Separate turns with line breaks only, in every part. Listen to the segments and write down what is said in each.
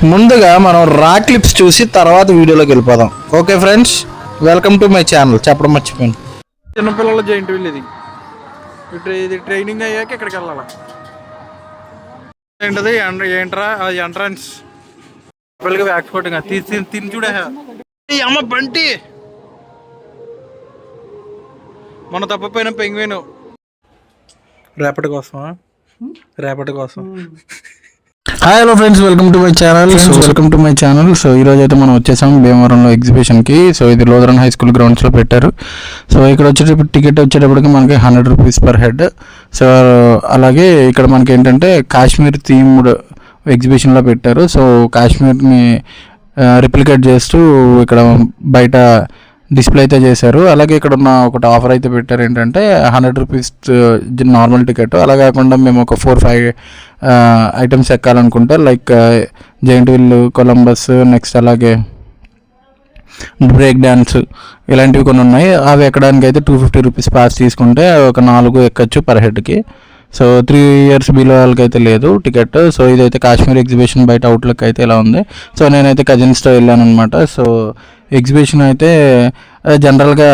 ముందుగా మనం రా క్లిప్స్ చూసి తర్వాత వీడియోలోకి వెళ్ళిపోదాం. Okay friends, welcome to my channel. చెప్పడం మర్చిపోయాను.
చిన్నపిల్లల జాయింట్ వీల్ ఇది. ఇది ట్రైనింగ్ అయ్యాక ఇక్కడికి వెళ్ళాలి. ఏంటది ఏంట్రా ఎంట్రన్స్ పిల్లలకి వ్యాక్స్పోర్టింగ్ తిని చూడే అమ్మ బంటి మన తప్పపోయిన పెంగ్విన్ రేపటి కోసం.
Hi hello friends, welcome to my channel. So ఈరోజు అయితే మనం వచ్చేసాం భీమవరంలో ఎగ్జిబిషన్కి. సో ఇది లోదరన్ హై స్కూల్ గ్రౌండ్స్లో పెట్టారు. సో ఇక్కడ టికెట్ వచ్చేటప్పటికి మనకి 100 రూపీస్ పర్ హెడ్. సో అలాగే ఇక్కడ మనకి ఏంటంటే కాశ్మీర్ థీమ్డ్ ఎగ్జిబిషన్లో పెట్టారు. సో కాశ్మీర్ని రిప్లికేట్ చేస్తూ ఇక్కడ బయట డిస్ప్లే అయితే చేశారు. అలాగే ఇక్కడ ఉన్న ఒకటి ఆఫర్ అయితే పెట్టారు, ఏంటంటే 100 రూపీస్ నార్మల్ టికెట్. అలా కాకుండా మేము ఒక 4-5 ఐటమ్స్ ఎక్కాలనుకుంటే like giant wheel, Columbus, next అలాగే బ్రేక్ డ్యాన్స్ ఇలాంటివి కొన్ని ఉన్నాయి. అవి ఎక్కడానికి అయితే 250 రూపీస్ పాస్ తీసుకుంటే ఒక 4 ఎక్కచ్చు పర్ హెడ్కి. సో 3 years బిలో వాళ్ళకి అయితే లేదు టికెట్. సో ఇదైతే కాశ్మీర్ ఎగ్జిబిషన్ బయట అవుట్లుక్ అయితే ఇలా ఉంది. సో నేనైతే కజిన్స్తో వెళ్ళాను అనమాట. సో ఎగ్జిబిషన్ అయితే జనరల్గా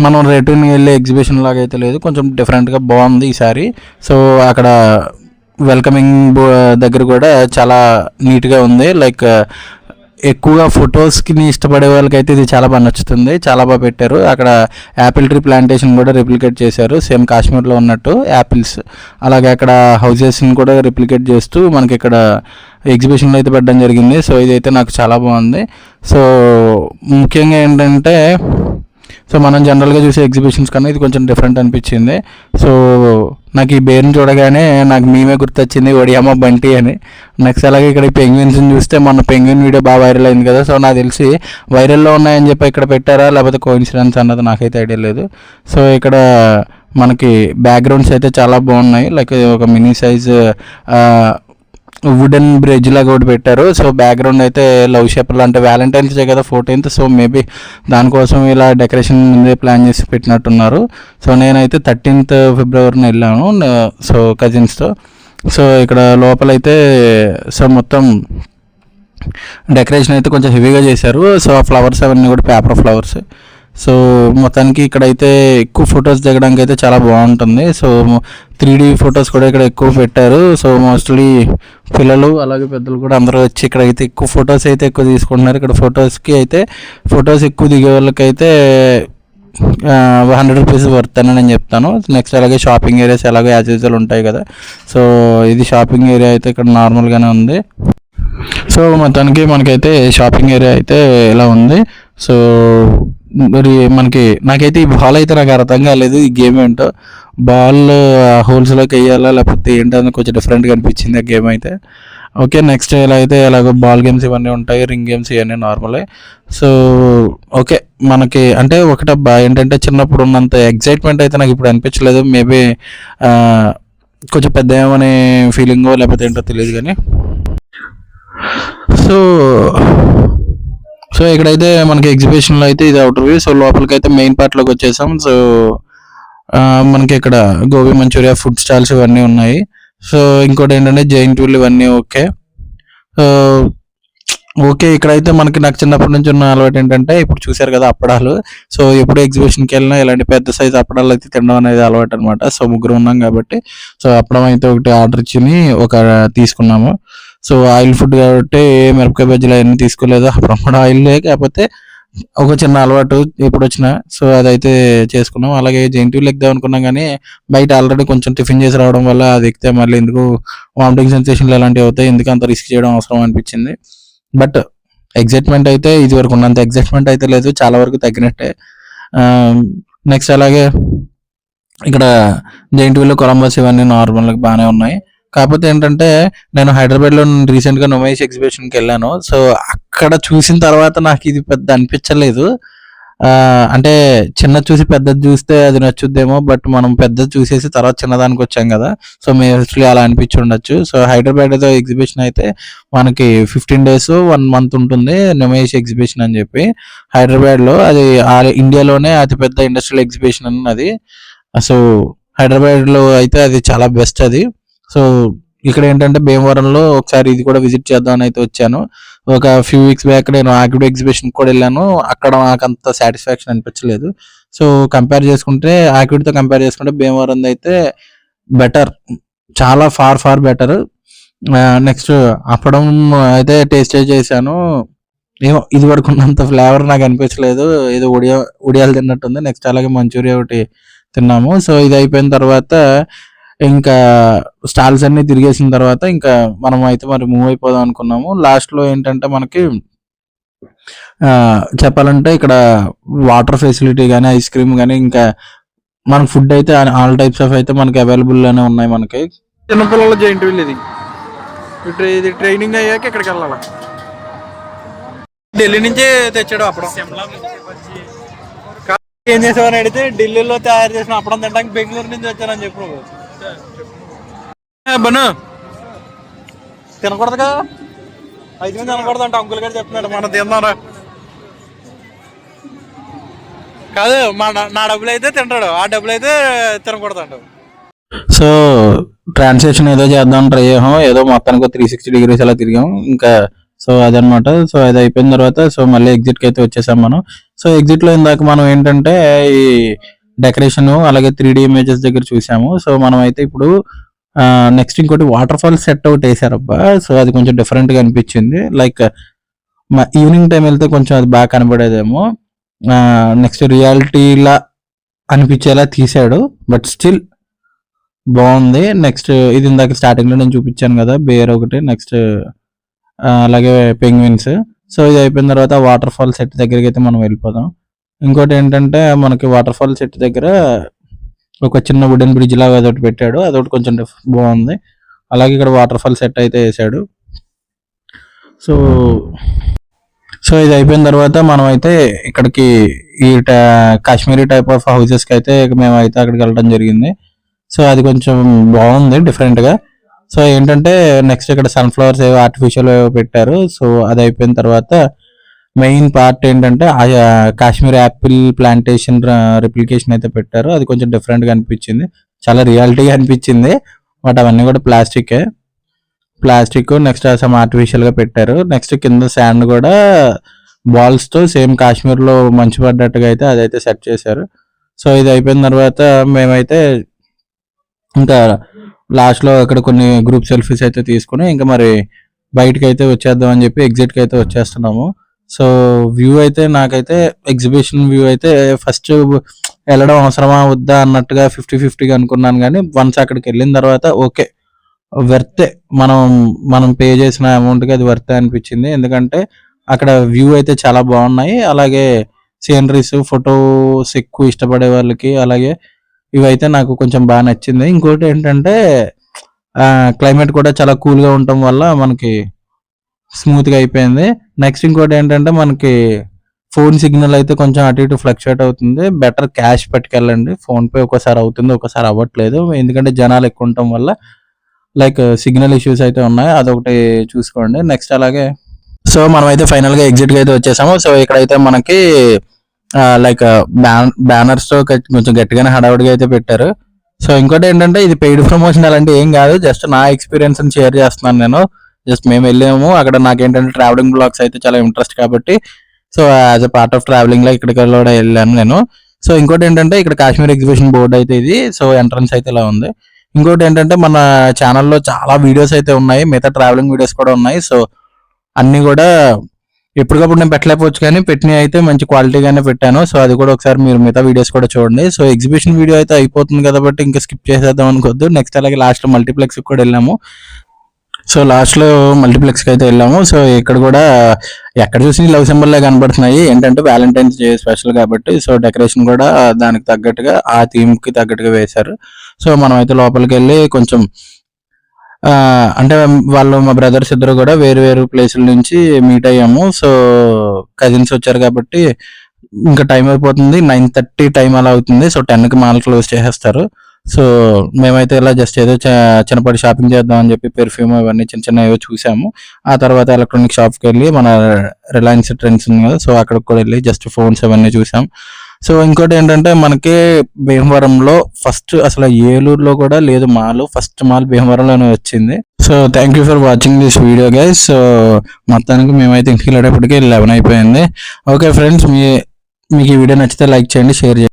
మనం రిటర్న్ వెళ్ళే ఎగ్జిబిషన్ లాగా అయితే లేదు, కొంచెం డిఫరెంట్గా బాగుంది ఈసారి. సో అక్కడ వెల్కమింగ్ దగ్గర కూడా చాలా నీట్గా ఉంది. లైక్ ఎక్కువగా ఫొటోస్కి ఇష్టపడే వాళ్ళకైతే ఇది చాలా బాగా నచ్చుతుంది. చాలా బాగా పెట్టారు. అక్కడ యాపిల్ ట్రీ ప్లాంటేషన్ కూడా రిప్లికేట్ చేశారు, సేమ్ కాశ్మీర్లో ఉన్నట్టు యాపిల్స్. అలాగే అక్కడ హౌజెస్ని కూడా రిప్లికేట్ చేస్తూ మనకి ఇక్కడ ఎగ్జిబిషన్లో అయితే పెట్టడం జరిగింది. సో ఇదైతే నాకు చాలా బాగుంది. సో ముఖ్యంగా ఏంటంటే మనం జనరల్గా చూసే ఎగ్జిబిషన్స్ కన్నా ఇది కొంచెం డిఫరెంట్ అనిపించింది. సో నాకు ఈ బేర్ని చూడగానే నాకు మేమే గుర్తొచ్చింది, ఒడియమ్మ బంటి అని. నెక్స్ట్ అలాగే ఇక్కడ పెంగ్విన్స్ని చూస్తే మొన్న పెంగ్విన్ వీడియో బాగా వైరల్ అయింది కదా. సో నాకు తెలిసి వైరల్లో ఉన్నాయని చెప్పి ఇక్కడ పెట్టారా లేకపోతే కోఇన్సిడెన్స్ అన్నది నాకైతే ఐడియా లేదు. సో ఇక్కడ మనకి బ్యాక్గ్రౌండ్స్ అయితే చాలా బాగున్నాయి. లైక్ ఒక మినీ సైజ్ వుడెన్ బ్రిడ్జ్ లాగా ఒకటి పెట్టారు. సో బ్యాక్గ్రౌండ్ అయితే లవ్ షేప్లో, అంటే వ్యాలంటైన్స్ డే కదా 14th. సో మేబీ దానికోసం ఇలా డెకరేషన్ ముందే ప్లాన్ చేసి పెట్టినట్టున్నారు. సో నేనైతే 13th ఫిబ్రవరిని వెళ్ళాను సో కజిన్స్తో. సో ఇక్కడ లోపలైతే సో మొత్తం డెకరేషన్ అయితే కొంచెం హెవీగా చేశారు. సో ఆ ఫ్లవర్స్ అవన్నీ కూడా పేపర్ ఫ్లవర్స్. సో మొత్తానికి ఇక్కడైతే ఎక్కువ ఫొటోస్ దిగడానికి అయితే చాలా బాగుంటుంది. సో 3D ఫొటోస్ కూడా ఇక్కడ ఎక్కువ పెట్టారు. సో మోస్ట్లీ పిల్లలు అలాగే పెద్దలు కూడా అందరూ వచ్చి ఇక్కడైతే ఎక్కువ ఫొటోస్ అయితే ఎక్కువ తీసుకుంటున్నారు. ఇక్కడ ఫొటోస్ ఎక్కువ దిగే వాళ్ళకైతే 100 రూపీస్ వర్త్ అని నేను చెప్తాను. నెక్స్ట్ అలాగే షాపింగ్ ఏరియాస్ ఎలాగో యాజ్ యూజువల్ ఉంటాయి కదా. సో ఇది షాపింగ్ ఏరియా అయితే ఇక్కడ నార్మల్గానే ఉంది. సో మొత్తానికి మనకైతే షాపింగ్ ఏరియా అయితే ఇలా ఉంది. సో మరి నాకైతే ఈ బాల్ అయితే నాకు అర్థం కాలేదు, ఈ గేమ్ ఏంటో. బాల్ హోల్స్లోకి వేయాలా లేకపోతే ఏంటో కొంచెం డిఫరెంట్గా అనిపించింది ఆ గేమ్ అయితే. ఓకే, నెక్స్ట్ ఇలా అయితే ఎలాగో బాల్ గేమ్స్ ఇవన్నీ ఉంటాయి, రింగ్ గేమ్స్ ఇవన్నీ నార్మలే. సో ఓకే, మనకి అంటే ఒకటబ్బా ఏంటంటే చిన్నప్పుడు ఉన్నంత ఎగ్జైట్మెంట్ అయితే నాకు ఇప్పుడు అనిపించలేదు. మేబీ కొంచెం పెద్ద ఏమనే ఫీలింగో లేకపోతే ఏంటో తెలియదు కానీ. సో ఇక్కడైతే మనకి ఎగ్జిబిషన్లో అయితే ఇది అవుటర్ వ్యూ. సో లోపలికి అయితే మెయిన్ పార్ట్లోకి వచ్చేసాం. సో మనకి ఇక్కడ గోబీ మంచూరియా, ఫుడ్ స్టాల్స్ ఇవన్నీ ఉన్నాయి. సో ఇంకోటి ఏంటంటే జైంట్ వీల్ ఇవన్నీ ఓకే. ఇక్కడైతే నాకు చిన్నప్పటి నుంచి ఉన్న అలవాటు ఏంటంటే ఇప్పుడు చూశారు కదా అప్పడాలు. సో ఎప్పుడు ఎగ్జిబిషన్కి వెళ్ళినా ఇలాంటి పెద్ద సైజు అప్పడాలు అయితే తినడం అనేది అలవాటు అనమాట. సో ముగ్గురు ఉన్నాం కాబట్టి సో అప్పడం అయితే ఒకటి ఆర్డర్ ఇచ్చి తీసుకున్నాము. సో ఆయిల్ ఫుడ్ కాబట్టి మిరపకాయ బజ్జీలు అవన్నీ తీసుకోలేదు. అప్పుడు కూడా ఆయిల్ లేకపోతే ఒక చిన్న అలవాటు ఎప్పుడు వచ్చినా. సో అదైతే చేసుకున్నాం. అలాగే జైంట్ వీల్ ఎక్కుదాం అనుకున్నాం కానీ బయట ఆల్రెడీ కొంచెం టిఫిన్ చేసి రావడం వల్ల అది ఎక్కితే మళ్ళీ ఎందుకు వామిటింగ్ సెన్సేషన్లు అలాంటివి అవుతాయి, ఎందుకు అంత రిస్క్ చేయడం అవసరం అనిపించింది. బట్ ఎగ్జైట్మెంట్ అయితే ఇది వరకు ఉన్నంత ఎగ్జైట్మెంట్ అయితే లేదు, చాలా వరకు తగ్గినట్టే. నెక్స్ట్ అలాగే ఇక్కడ జైంట్ వీల్, కొలంబస్ ఇవన్నీ నార్మల్గా బాగానే ఉన్నాయి. కాకపోతే ఏంటంటే నేను హైదరాబాద్లో రీసెంట్గా నుమేష్ ఎగ్జిబిషన్కి వెళ్ళాను. సో అక్కడ చూసిన తర్వాత నాకు ఇది పెద్ద అనిపించలేదు. అంటే చిన్నది చూసి పెద్దది చూస్తే అది నచ్చుద్దేమో, బట్ మనం పెద్దది చూసేసి తర్వాత చిన్నదానికి వచ్చాం కదా. సో మోస్ట్లీ అలా అనిపించి ఉండొచ్చు. సో హైదరాబాద్ ఏదో ఎగ్జిబిషన్ అయితే మనకి 15 days 1 month ఉంటుంది నుమేష్ ఎగ్జిబిషన్ అని చెప్పి హైదరాబాద్లో. అది ఇండియాలోనే అతిపెద్ద ఇండస్ట్రియల్ ఎగ్జిబిషన్ అన్నది. సో హైదరాబాద్లో అయితే అది చాలా బెస్ట్ అది. సో ఇక్కడ ఏంటంటే భీమవరంలో ఒకసారి ఇది కూడా విజిట్ చేద్దామని అయితే వచ్చాను. ఒక ఫ్యూ వీక్స్ బ్యాక్ నేను ఆర్కిడ్ ఎగ్జిబిషన్ కూడా వెళ్ళాను. అక్కడ నాకు అంత సాటిస్ఫాక్షన్ అనిపించలేదు. సో కంపేర్ చేసుకుంటే ఆర్కిడ్తో కంపేర్ చేసుకుంటే భీమవరం అయితే బెటర్, చాలా ఫార్ ఫార్ బెటర్. నెక్స్ట్ అప్పడం అయితే టేస్ట్ చేశాను. ఏమో ఇది వరకు ఉన్నంత ఫ్లేవర్ నాకు అనిపించలేదు, ఏదో ఉడియాలు తిన్నట్టుంది. నెక్స్ట్ అలాగే మంచూరియా ఒకటి తిన్నాము. సో ఇది అయిపోయిన తర్వాత ఇంకా స్టాల్స్ అన్ని తిరిగేసిన తర్వాత ఇంకా మనం అయితే మరి మూవ్ అయిపోదాం అనుకున్నాము. లాస్ట్లో ఏంటంటే మనకి చెప్పాలంటే ఇక్కడ వాటర్ ఫెసిలిటీ కానీ ఐస్ క్రీమ్ కానీ ఇంకా మనకి ఫుడ్ అయితే ఆల్ టైప్స్ ఆఫ్ అయితే మనకి అవైలబుల్ లోనే ఉన్నాయి. మనకి
చిన్నపిల్లల జాయింట్ వీల్ ఇది. ఇది ట్రైనింగ్ అయ్యాక ఇక్కడికి వెళ్ళాలి. ఢిల్లీ నుంచే తెచ్చాడు అప్పుడు. ఏం చేసామని అడిగితే ఢిల్లీలో తయారు చేసిన అప్పడం తినడానికి బెంగళూరు నుంచి వచ్చానని చెప్పు. బను తినకూడదు కదా, 5 మంది తినకూడదు అంటే అంకుల్ గారు చెప్తున్నాడు. మనం తిందాంరా కాదు, నా డబ్బులు అయితే తింటాడు, ఆ డబ్బులు అయితే తినకూడదు అంటాడు.
సో ట్రాన్సాక్షన్ ఏదో చేద్దాం ట్రై అయ్యాం, ఏదో మొత్తానికి 360 degrees అలా తిరిగాం ఇంకా. సో అదనమాట. సో అది అయిపోయిన తర్వాత సో మళ్ళీ ఎగ్జిట్కి అయితే వచ్చేసాం మనం. సో ఎగ్జిట్లో ఇందాక మనం ఏంటంటే ఈ డెకరేషన్ అలాగే 3D ఇమేజెస్ దగ్గర చూసాము. సో మనం అయితే ఇప్పుడు నెక్స్ట్ ఇంకోటి వాటర్ ఫాల్ సెట్ ఒకటి వేసారబ్బా. సో అది కొంచెం డిఫరెంట్గా అనిపించింది. లైక్ ఈవినింగ్ టైం వెళ్తే కొంచెం అది బాగా కనబడేదేమో. నెక్స్ట్ రియాలిటీలా అనిపించేలా తీసాడు, బట్ స్టిల్ బాగుంది. నెక్స్ట్ ఇది ఇందాక స్టార్టింగ్ లో నేను చూపించాను కదా, బేర్ ఒకటి, నెక్స్ట్ అలాగే పెంగ్విన్స్. సో ఇది అయిపోయిన తర్వాత వాటర్ ఫాల్ సెట్ దగ్గరికి అయితే మనం వెళ్ళిపోదాం. ఇంకోటి ఏంటంటే మనకి వాటర్ ఫాల్ సెట్ దగ్గర ఒక చిన్న వుడెన్ బ్రిడ్జ్ లాగా అదొకటి పెట్టాడు, అదొకటి కొంచెం బాగుంది. అలాగే ఇక్కడ వాటర్ ఫాల్ సెట్ అయితే వేసాడు. సో సో ఇది అయిపోయిన తర్వాత మనం అయితే ఇక్కడికి ఈ కాశ్మీరీ టైప్ ఆఫ్ హౌసెస్కి అయితే మేమైతే అక్కడికి వెళ్ళడం జరిగింది. సో అది కొంచెం బాగుంది డిఫరెంట్గా. సో ఏంటంటే నెక్స్ట్ ఇక్కడ సన్ఫ్లవర్స్ ఏవో ఆర్టిఫిషియల్ ఏవో పెట్టారు. సో అది అయిపోయిన తర్వాత మెయిన్ పార్ట్ ఏంటంటే కాశ్మీర్ యాపిల్ ప్లాంటేషన్ రిప్లికేషన్ అయితే పెట్టారు. అది కొంచెం డిఫరెంట్గా అనిపించింది, చాలా రియాలిటీగా అనిపించింది. బట్ అవన్నీ కూడా ప్లాస్టిక్ నెక్స్ట్ సమ్ ఆర్టిఫిషియల్గా పెట్టారు. నెక్స్ట్ కింద శాండ్ కూడా బాల్స్తో సేమ్ కాశ్మీర్లో మంచు పడ్డట్టుగా అయితే అదైతే సెట్ చేశారు. సో ఇది అయిపోయిన తర్వాత మేమైతే ఇంకా లాస్ట్లో అక్కడ కొన్ని గ్రూప్ సెల్ఫీస్ అయితే తీసుకుని ఇంకా మరి బయటకి అయితే వచ్చేద్దాం అని చెప్పి ఎగ్జిట్కి అయితే వచ్చేస్తున్నాము. సో వ్యూ అయితే నాకైతే ఎగ్జిబిషన్ వ్యూ అయితే ఫస్ట్ వెళ్ళడం అవసరమా వద్దా అన్నట్టుగా 50-50 అనుకున్నాను, కానీ వన్స్ అక్కడికి వెళ్ళిన తర్వాత ఓకే వర్తే, మనం పే చేసిన అమౌంట్కి అది వర్తే అనిపించింది. ఎందుకంటే అక్కడ వ్యూ అయితే చాలా బాగున్నాయి, అలాగే సీనరీస్ ఫొటోస్ ఎక్కువ ఇష్టపడే వాళ్ళకి అలాగే ఇవైతే నాకు కొంచెం బాగా నచ్చింది. ఇంకోటి ఏంటంటే క్లైమేట్ కూడా చాలా కూల్గా ఉండటం వల్ల మనకి స్మూత్గా అయిపోయింది. నెక్స్ట్ ఇంకోటి ఏంటంటే మనకి ఫోన్ సిగ్నల్ అయితే కొంచెం అటు ఇటు ఫ్లక్చుయేట్ అవుతుంది. బెటర్ క్యాష్ పట్టుకెళ్ళండి, ఫోన్పే ఒకసారి అవుతుంది ఒకసారి అవ్వట్లేదు, ఎందుకంటే జనాలు ఎక్కువ ఉండటం వల్ల లైక్ సిగ్నల్ ఇష్యూస్ అయితే ఉన్నాయి, అదొకటి చూసుకోండి. నెక్స్ట్ అలాగే సో మనం అయితే ఫైనల్గా ఎగ్జిట్కి అయితే వచ్చేసాము. సో ఇక్కడైతే మనకి లైక్ బ్యానర్స్ తో కొంచెం గట్టిగానే హడావుడిగా అయితే పెట్టారు. సో ఇంకోటి ఏంటంటే ఇది పెయిడ్ ప్రమోషన్ అలాంటి ఏం కాదు, జస్ట్ నా ఎక్స్పీరియన్స్ షేర్ చేస్తున్నాను నేను. జస్ట్ మేము వెళ్ళాము అక్కడ, నాకేంటంటే ట్రావెలింగ్ బ్లాగ్స్ అయితే చాలా ఇంట్రెస్ట్ కాబట్టి so as a part of travelling లో ఇక్కడికి కూడా వెళ్ళాను నేను. సో ఇంకోటి ఏంటంటే ఇక్కడ కాశ్మీర్ ఎగ్జిబిషన్ బోర్డు అయితే ఇది. సో ఎంట్రన్స్ అయితే ఇలా ఉంది. ఇంకోటి ఏంటంటే మన ఛానల్లో చాలా వీడియోస్ అయితే ఉన్నాయి, మిగతా ట్రావెలింగ్ వీడియోస్ కూడా ఉన్నాయి. సో అన్ని కూడా ఎప్పటికప్పుడు నేను పెట్టలేకపోవచ్చు, కానీ పెట్టినవి అయితే మంచి క్వాలిటీగానే పెట్టాను. సో అది కూడా ఒకసారి మీరు మిగతా వీడియోస్ కూడా చూడండి. సో ఎగ్జిబిషన్ వీడియో అయితే అయిపోతుంది కాబట్టి ఇంకా స్కిప్ చేసేద్దాం అనుకోవద్దు. నెక్స్ట్ అలాగే లాస్ట్లో మల్టీప్లెక్స్కి కూడా వెళ్ళాము. సో లాస్ట్లో మల్టీప్లెక్స్కి అయితే వెళ్ళాము. సో ఇక్కడ కూడా ఎక్కడ చూసి లవ్ సింబల్లే కనబడుతున్నాయి, ఏంటంటే వ్యాలంటైన్స్ డే స్పెషల్ కాబట్టి. సో డెకరేషన్ కూడా దానికి తగ్గట్టుగా ఆ థీమ్కి తగ్గట్టుగా వేశారు. సో మనం అయితే లోపలికి వెళ్ళి కొంచెం అంటే వాళ్ళు మా బ్రదర్స్ ఇద్దరు కూడా వేరు వేరు ప్లేసుల నుంచి మీట్ అయ్యాము. సో కజిన్స్ వచ్చారు కాబట్టి ఇంకా టైం అయిపోతుంది, 9:30 టైం అలా అవుతుంది. సో 10కి మాల్ క్లోజ్ చేసేస్తారు. సో మేమైతే ఇలా జస్ట్ ఏదో చిన్నపాటి షాపింగ్ చేద్దాం అని చెప్పి పెర్ఫ్యూమ్ ఇవన్నీ చిన్న చిన్న ఏవో చూసాము. ఆ తర్వాత ఎలక్ట్రానిక్ షాప్కి వెళ్ళి మన రిలయన్స్ ట్రెండ్స్ ఉంది కదా, సో అక్కడికి కూడా వెళ్ళి జస్ట్ ఫోన్స్ అవన్నీ చూసాం. సో ఇంకోటి ఏంటంటే మనకి భీమవరంలో ఫస్ట్ అసలు ఏలూరులో కూడా లేదు మాల్, ఫస్ట్ మాల్ భీమవరంలోనే వచ్చింది. So thank you for watching this video guys. So మొత్తానికి మేమైతే ఇంటికి వెళ్ళేటప్పటికి 11 అయిపోయింది. ఓకే ఫ్రెండ్స్, మీకు ఈ వీడియో నచ్చితే లైక్ చేయండి, షేర్ చేయండి.